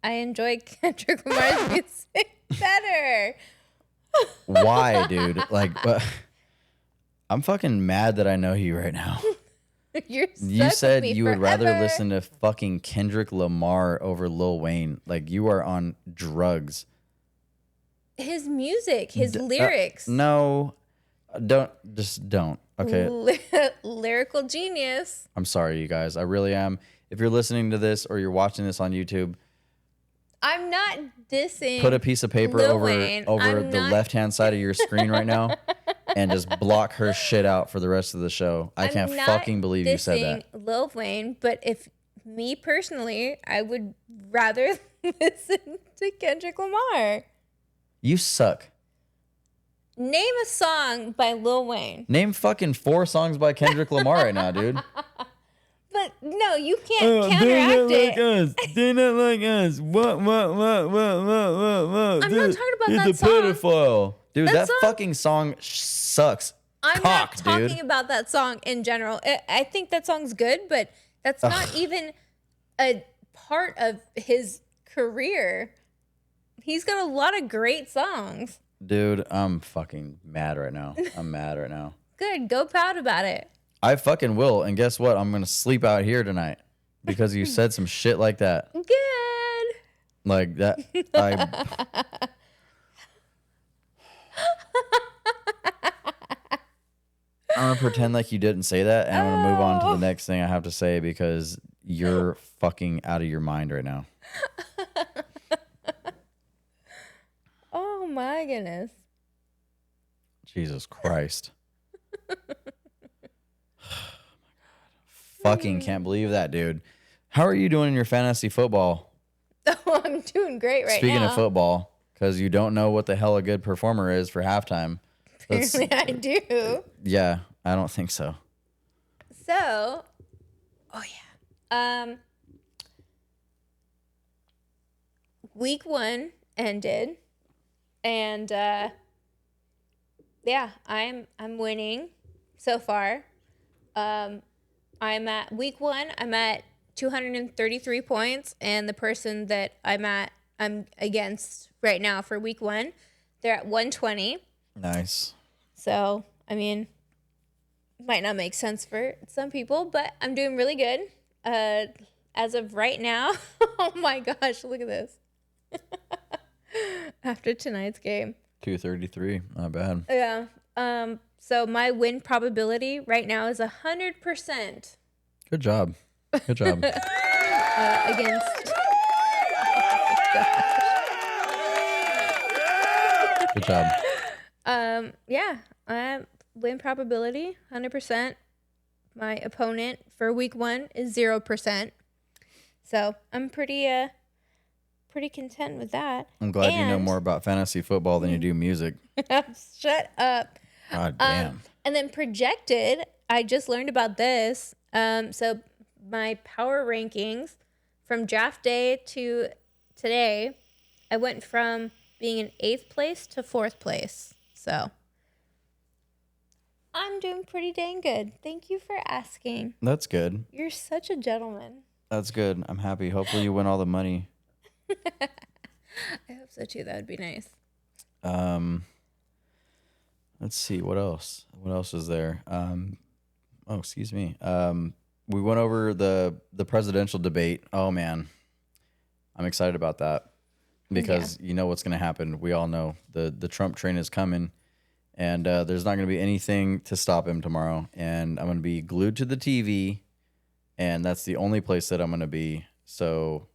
I enjoy Kendrick Lamar's music better. Why, dude? Like, I'm fucking mad that I know you right now. You said you would rather listen to fucking Kendrick Lamar over Lil Wayne. Like, you are on drugs. His music, his lyrics. No, don't. Okay. Lyrical genius. I'm sorry, you guys. I really am. If you're listening to this or you're watching this on YouTube, I'm not dissing. put a piece of paper over the left-hand side of your screen right now and just block her shit out for the rest of the show. I can't fucking believe you said that. Lil Wayne, but if me personally, I would rather listen to Kendrick Lamar. You suck. Name a song by Lil Wayne. Name fucking 4 songs by Kendrick Lamar right now, dude. But no, you can't counteract it. They're not like us. What? I'm not talking about that song. Pedophile. Dude, that fucking song sucks. I'm not talking about that song in general. I think that song's good, but that's not even a part of his career. He's got a lot of great songs. Dude, I'm fucking mad right now. I'm mad right now. Good. Go proud about it. I fucking will. And guess what? I'm going to sleep out here tonight because you said some shit like that. Good. Like that. I'm going to pretend like you didn't say that, and I'm going to move on to the next thing I have to say because you're fucking out of your mind right now. Oh my goodness. Jesus Christ. Fucking can't believe that, dude. How are you doing in your fantasy football? Oh, I'm doing great right now. Speaking of football, because you don't know what the hell a good performer is for halftime. Apparently I do. Yeah, I don't think so. So, week 1 ended, and yeah, I'm winning so far. I'm at week 1. I'm at 233 points, and the person that I'm against right now for week 1, they're at 120. Nice. So, I mean, might not make sense for some people, but I'm doing really good. As of right now, oh my gosh, look at this. After tonight's game. 233, not bad. Yeah. So my win probability right now is 100%. Good job. Good job. Against. Good job. Yeah. Win probability 100%. My opponent for week 1 is 0%. So I'm pretty content with that. I'm glad you know more about fantasy football than you do music. Shut up. God damn. And then projected, I just learned about this. So my power rankings from draft day to today, I went from being in 8th place to 4th place. So I'm doing pretty dang good. Thank you for asking. That's good. You're such a gentleman. That's good. I'm happy. Hopefully you win all the money. I hope so too. That would be nice. Let's see. What else? What else is there? Excuse me. We went over the presidential debate. Oh man, I'm excited about that because you know what's going to happen. We all know the Trump train is coming, and there's not going to be anything to stop him tomorrow. And I'm going to be glued to the TV, and that's the only place that I'm going to be. So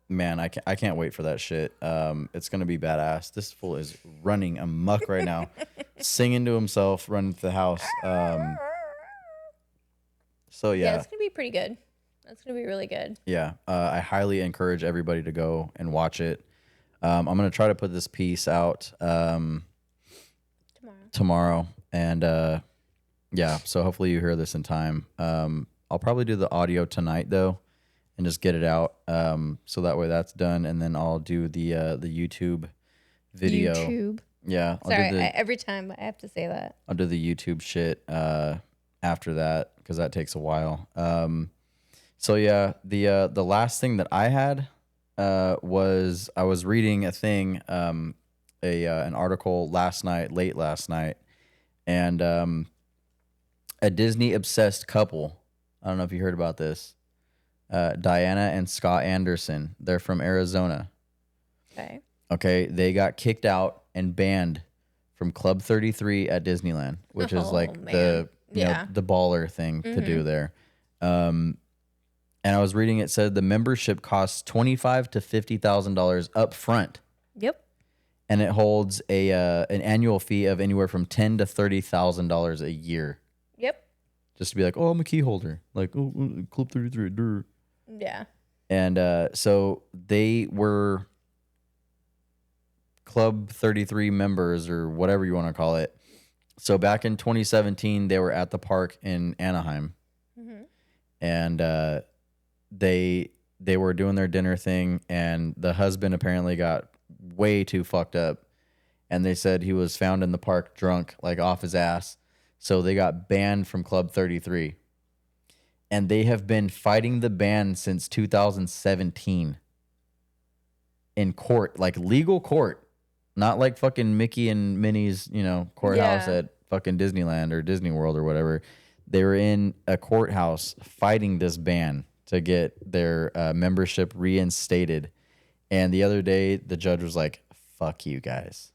Man, I can't wait for that shit. It's gonna be badass. This fool is running amok right now, singing to himself, running to the house. So Yeah, yeah, it's gonna be pretty good. That's gonna be really good. yeah. I highly encourage everybody to go and watch it. I'm gonna try to put this piece out tomorrow, and yeah. So hopefully you hear this in time. I'll probably do the audio tonight though, and just get it out. So that way that's done, and then I'll do the YouTube video. YouTube. Yeah. Sorry, every time I have to say that. I'll do the YouTube shit after that because that takes a while. So yeah, the last thing that I had was I was reading a thing, an article late last night, and a Disney obsessed couple. I don't know if you heard about this. Diana and Scott Anderson. They're from Arizona. Okay. Okay, they got kicked out and banned from Club 33 at Disneyland, which is like the the baller thing to do there. And I was reading it said the membership costs $25,000 to $50,000 up front. Yep. And it holds an annual fee of anywhere from $10,000 to $30,000 a year. Yep. Just to be like, oh, I'm a key holder, like Club 33. Durr. Yeah. And so they were Club 33 members or whatever you want to call it. So back in 2017, they were at the park in Anaheim, and they were doing their dinner thing, and the husband apparently got way too fucked up, and they said he was found in the park drunk, like off his ass. So they got banned from Club 33, and they have been fighting the ban since 2017 in court, like legal court. Not like fucking Mickey and Minnie's, courthouse at fucking Disneyland or Disney World or whatever. They were in a courthouse fighting this ban to get their membership reinstated. And the other day, the judge was like, fuck you guys.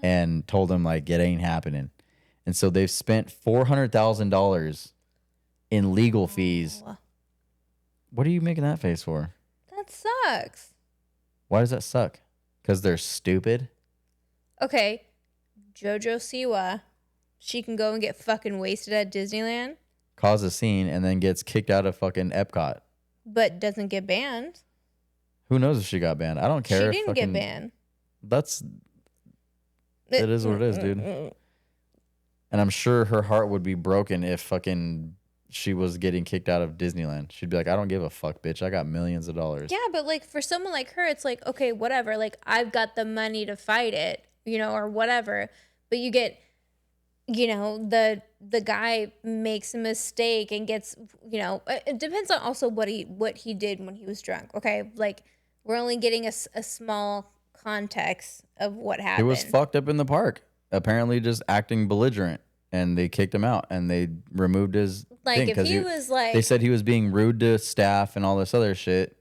And told them, like, it ain't happening. And so they've spent $400,000 in legal fees. What are you making that face for? That sucks. Why does that suck? Because they're stupid? Okay, JoJo Siwa, she can go and get fucking wasted at Disneyland. Cause a scene and then gets kicked out of fucking Epcot. But doesn't get banned. Who knows if she got banned? I don't care. She didn't get banned. It is what it is, dude. And I'm sure her heart would be broken if fucking she was getting kicked out of Disneyland. She'd be like, I don't give a fuck, bitch. I got millions of dollars. Yeah, but like for someone like her, it's like, okay, whatever. Like I've got the money to fight it, or whatever. But you get, the guy makes a mistake and gets, it depends on also what he did when he was drunk. Okay, like we're only getting a small context of what happened. He was fucked up in the park, apparently just acting belligerent. And they kicked him out, and they removed his thing. If he was like, they said he was being rude to staff and all this other shit.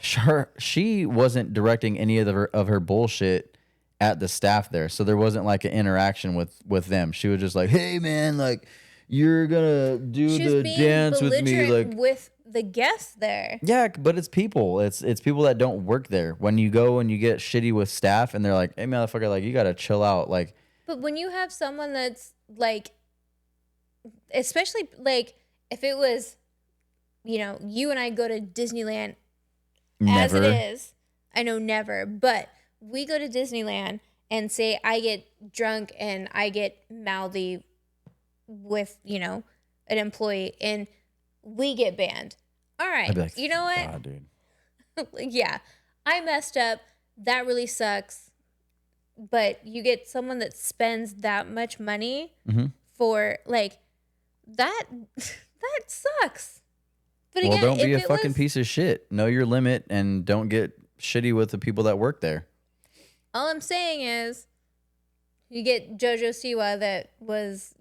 Sure, she wasn't directing any of her bullshit at the staff there, so there wasn't like an interaction with them. She was just like, "Hey, man, like you're gonna do the dance with me, like with the guests there." Yeah, but it's people. It's people that don't work there. When you go and you get shitty with staff, and they're like, "Hey, motherfucker, like you gotta chill out," like. But when you have someone that's like, especially like if it was, you and I go to Disneyland as it is, I know never, but we go to Disneyland and say I get drunk and I get mouthy with, an employee and we get banned. All right. Like, you know what? God, dude. Yeah, I messed up. That really sucks. But you get someone that spends that much money for like that sucks. But again, don't be a fucking piece of shit. Know your limit and don't get shitty with the people that work there. All I'm saying is you get JoJo Siwa that was,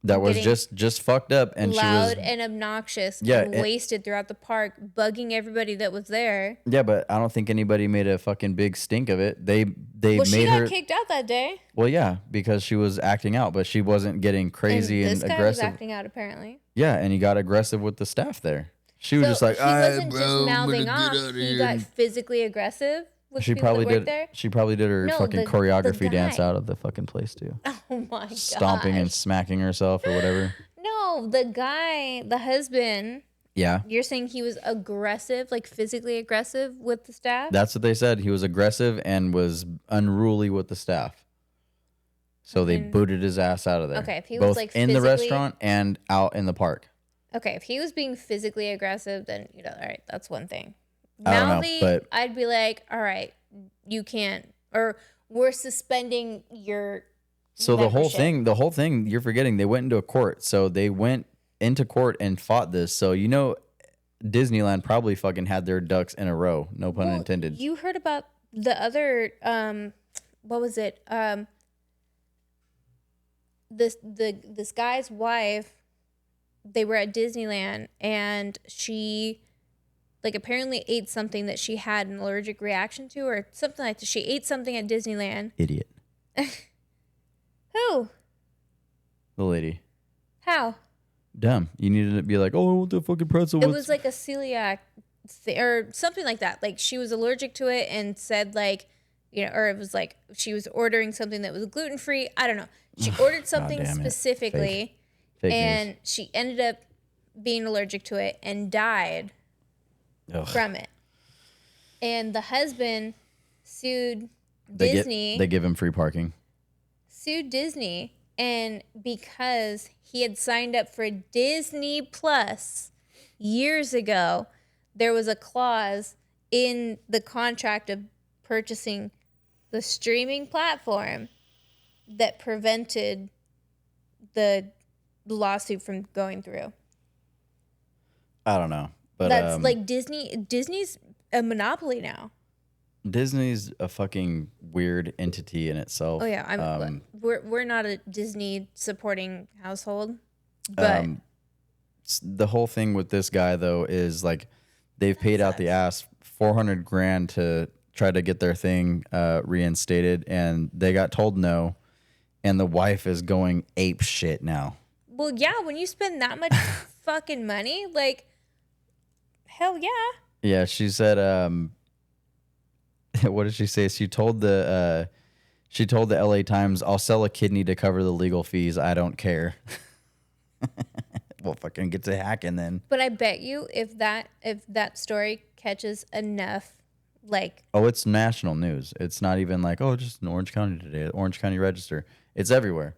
that was just fucked up and loud she was and obnoxious and wasted throughout the park, bugging everybody that was there. Yeah, but I don't think anybody made a fucking big stink of it. They made she her got kicked out that day. Well, yeah, because she was acting out, but she wasn't getting crazy and this guy aggressive. was acting out apparently. Yeah, and he got aggressive with the staff there. She was just like, he wasn't bro, just I'm gonna mouthing get off. out of He here. got physically aggressive with She people probably that worked did. there. She probably did her No, fucking the choreography dance guy. out of the fucking place too. Oh my god. Stomping and smacking herself or whatever. No, the guy, the husband. Yeah. You're saying he was aggressive, like physically aggressive with the staff? That's what they said. He was aggressive and was unruly with the staff. So they booted his ass out of there. Okay, if he both was like in the restaurant and out in the park. Okay, if he was being physically aggressive, then all right, that's one thing. I don't know, but I'd be like, all right, you can't, or we're suspending your. So membership. the whole thing, you're forgetting. They went into a court. So they went into court and fought this. So Disneyland probably fucking had their ducks in a row. No pun intended. You heard about the other what was it? This guy's wife, they were at Disneyland and she apparently ate something that she had an allergic reaction to or something like that. She ate something at Disneyland. Idiot. Who? The lady. How? Dumb. You needed to be like, oh, I want the fucking pretzel. It was like a celiac or something like that. Like she was allergic to it and said or it was like she was ordering something that was gluten-free. I don't know. She ordered something specifically Fake and news. she ended up being allergic to it and died from it. And the husband sued Disney. They give him free parking. Sued Disney, and because he had signed up for Disney Plus years ago, there was a clause in the contract of purchasing the streaming platform that prevented the lawsuit from going through. I don't know, but that's like Disney's a monopoly now. Disney's a fucking weird entity in itself. Oh yeah, we're not a Disney supporting household, but the whole thing with this guy though is like they've paid out the ass $400,000 to try to get their thing reinstated, and they got told no, and the wife is going ape shit now. Well, yeah, when you spend that much fucking money, like hell yeah. Yeah, she said what did she say? She told the LA Times, "I'll sell a kidney to cover the legal fees. I don't care." Well, fucking get to hacking then. But I bet you if that story catches enough, oh, it's national news. It's not even like, oh, just in Orange County today, Orange County Register. It's everywhere.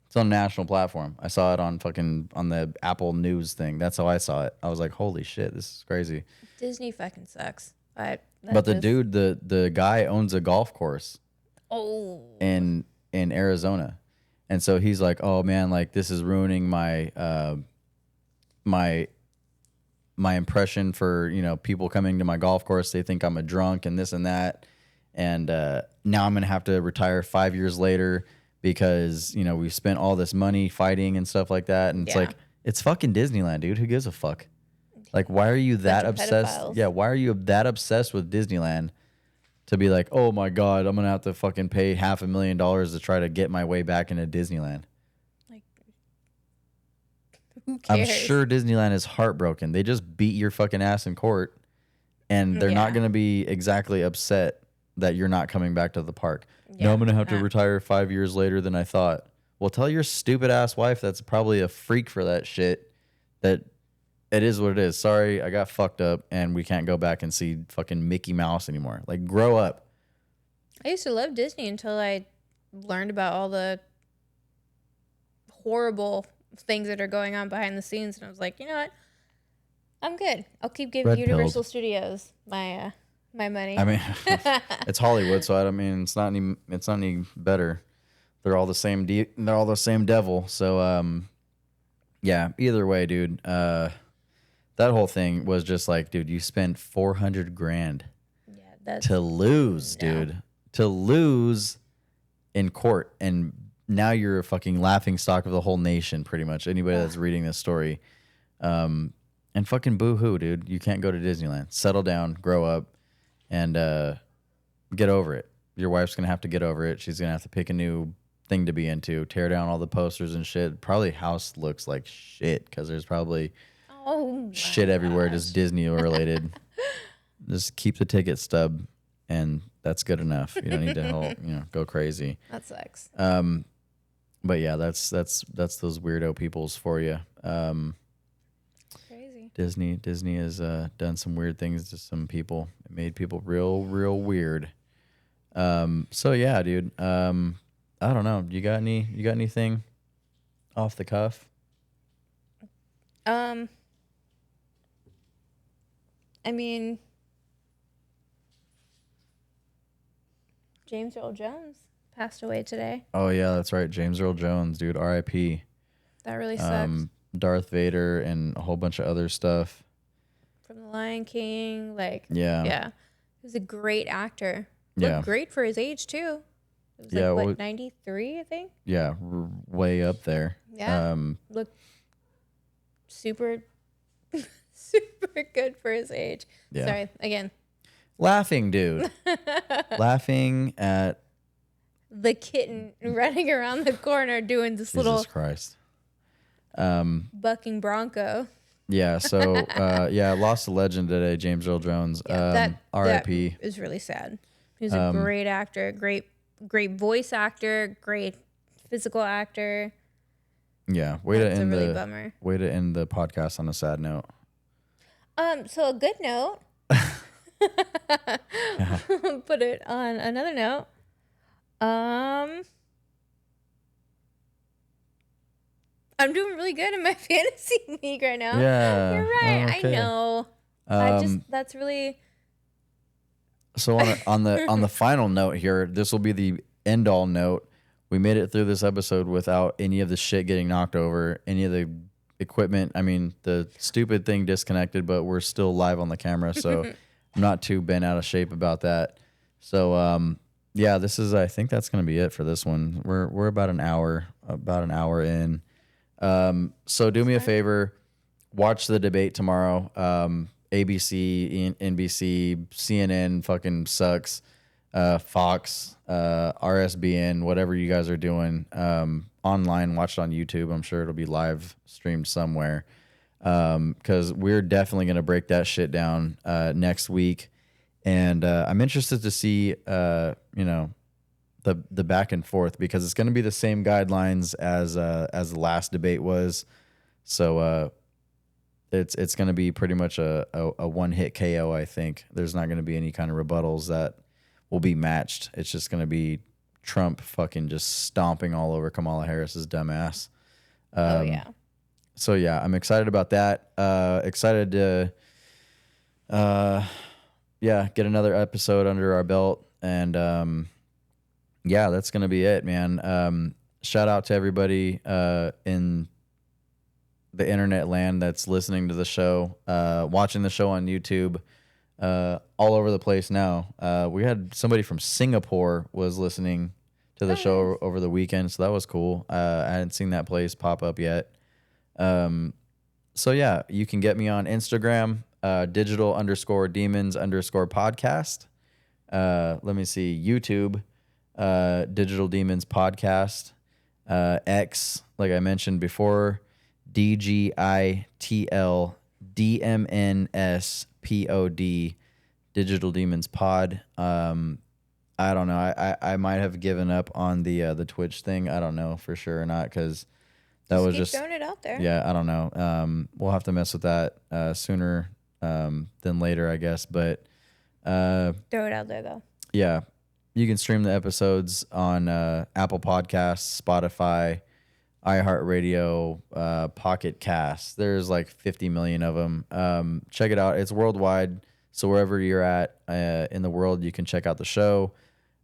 It's on a national platform. I saw it on the Apple News thing. That's how I saw it. I was like, holy shit, this is crazy. Disney fucking sucks. But the guy owns a golf course. Oh. In Arizona, and so he's like, oh man, like this is ruining my my impression for people coming to my golf course. They think I'm a drunk and this and that, and now I'm gonna have to retire 5 years later because we spent all this money fighting and stuff like that. And it's like, it's fucking Disneyland, dude. Who gives a fuck? Like, why are you that obsessed? Pedophiles. Yeah, why are you that obsessed with Disneyland to be like, oh my God, I'm going to have to fucking pay $500,000 to try to get my way back into Disneyland? Like, who cares? I'm sure Disneyland is heartbroken. They just beat your fucking ass in court, and they're not going to be exactly upset that you're not coming back to the park. Yeah, no, I'm going to have to retire 5 years later than I thought. Well, tell your stupid ass wife that's probably a freak for that shit that it is what it is. Sorry, I got fucked up, and we can't go back and see fucking Mickey Mouse anymore. Like, grow up. I used to love Disney until I learned about all the horrible things that are going on behind the scenes, and I was like, you know what? I'm good. I'll keep giving Universal Studios my money. I mean, it's Hollywood, so I mean, it's not any better. They're all the same. They're all the same devil. So, yeah. Either way, dude. That whole thing was just like, dude, you spent $400,000 to lose, dude, to lose in court, and now you're a fucking laughing stock of the whole nation, pretty much. Anybody that's reading this story, and fucking boo-hoo, dude. You can't go to Disneyland. Settle down, grow up, and get over it. Your wife's gonna have to get over it. She's gonna have to pick a new thing to be into, tear down all the posters and shit. Probably house looks like shit because there's probably Oh, shit everywhere, just Disney related. Just keep the ticket stub, and that's good enough. You don't need to go crazy. That sucks. But yeah, that's those weirdo peoples for you. Crazy. Disney has done some weird things to some people. It made people real weird. So yeah, dude. I don't know. You got anything off the cuff? I mean, James Earl Jones passed away today. Oh yeah, that's right. James Earl Jones, dude. R.I.P. That really sucks. Darth Vader and a whole bunch of other stuff. From The Lion King, Yeah. He was a great actor. Yeah. Looked great for his age too. It was 93, I think. Yeah, way up there. Yeah. Looked super good for his age. Yeah. Sorry, again. Laughing, dude. Laughing at the kitten running around the corner doing this Jesus little Christ. bucking bronco. Yeah, so lost a legend today, James Earl Jones. R.I.P. That is really sad. He was a great actor, great voice actor, great physical actor. Yeah, That's a really bummer. Way to end the podcast on a sad note. So a good note. Put it on another note. I'm doing really good in my fantasy league right now. Yeah, you're right. okay. I know. That's really. So on the final note here, this will be the end all note. We made it through this episode without any of the shit getting knocked over, any of the equipment. I mean, the stupid thing disconnected, but we're still live on the camera, so I'm not too bent out of shape about that. So yeah, I think that's gonna be it for this one. We're about an hour in. So do me a favor, watch the debate tomorrow. ABC, NBC, CNN fucking sucks. Fox, RSBN, whatever you guys are doing, online, watch it on YouTube. I'm sure it'll be live streamed somewhere. Cause we're definitely going to break that shit down, next week. And, I'm interested to see, the back and forth, because it's going to be the same guidelines as the last debate was. So, it's going to be pretty much a one-hit KO, I think. There's not going to be any kind of rebuttals that will be matched. It's just going to be Trump fucking just stomping all over Kamala Harris's dumbass. Yeah. So, yeah, I'm excited about that. Excited to, get another episode under our belt. And, yeah, that's going to be it, man. Shout out to everybody in the internet land that's listening to the show, watching the show on YouTube, all over the place now. We had somebody from Singapore was listening to the show over the weekend, so that was cool. I hadn't seen that place pop up yet. So yeah, you can get me on Instagram, digital_demons_podcast. Let me see, YouTube, Digital Demons Podcast, X, like I mentioned before, DGITLDMNSPOD, Digital Demons Pod. I don't know. I might have given up on the Twitch thing. I don't know for sure or not, because that was just throwing it out there. Yeah, I don't know. We'll have to mess with that sooner than later, I guess. But throw it out there though. Yeah, you can stream the episodes on Apple Podcasts, Spotify, iHeartRadio, Pocket Cast. There's like 50 million of them. Check it out. It's worldwide, so wherever you're at in the world, you can check out the show.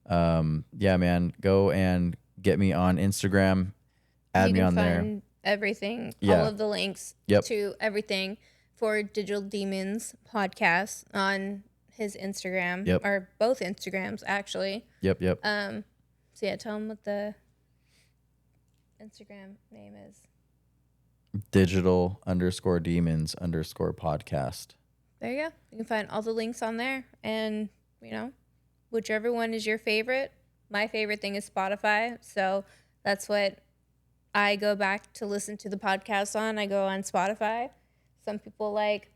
Yeah, man, go and get me on Instagram. Add me on there. Everything, Yeah. all of the links to everything for Digital Demons Podcast on his Instagram, or both Instagrams actually. Yep. So yeah, tell him what the Instagram name is. Digital_demons_podcast. There you go. You can find all the links on there, and whichever one is your favorite. My favorite thing is Spotify, so that's what I go back to listen to the podcast on. I go on Spotify. Some people like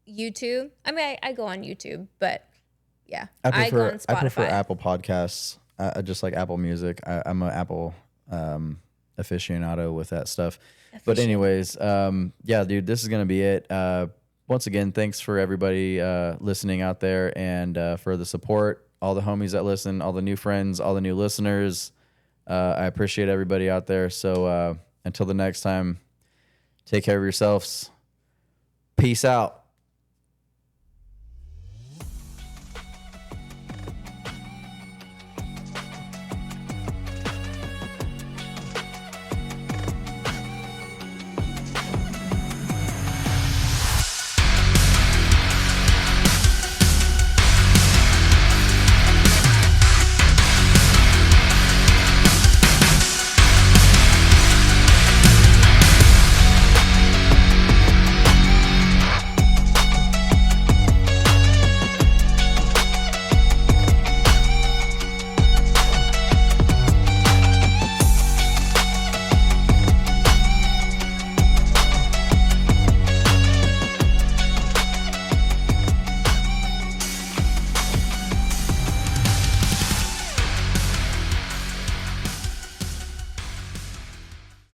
YouTube. I mean, I go on YouTube, but yeah, I go on prefer Spotify. Apple Podcasts. I just like Apple Music. I'm an Apple aficionado with that stuff. But anyways, yeah, dude, this is gonna be it. Once again, thanks for everybody listening out there and for the support. All the homies that listen, all the new friends, all the new listeners. I appreciate everybody out there. So until the next time, take care of yourselves. Peace out.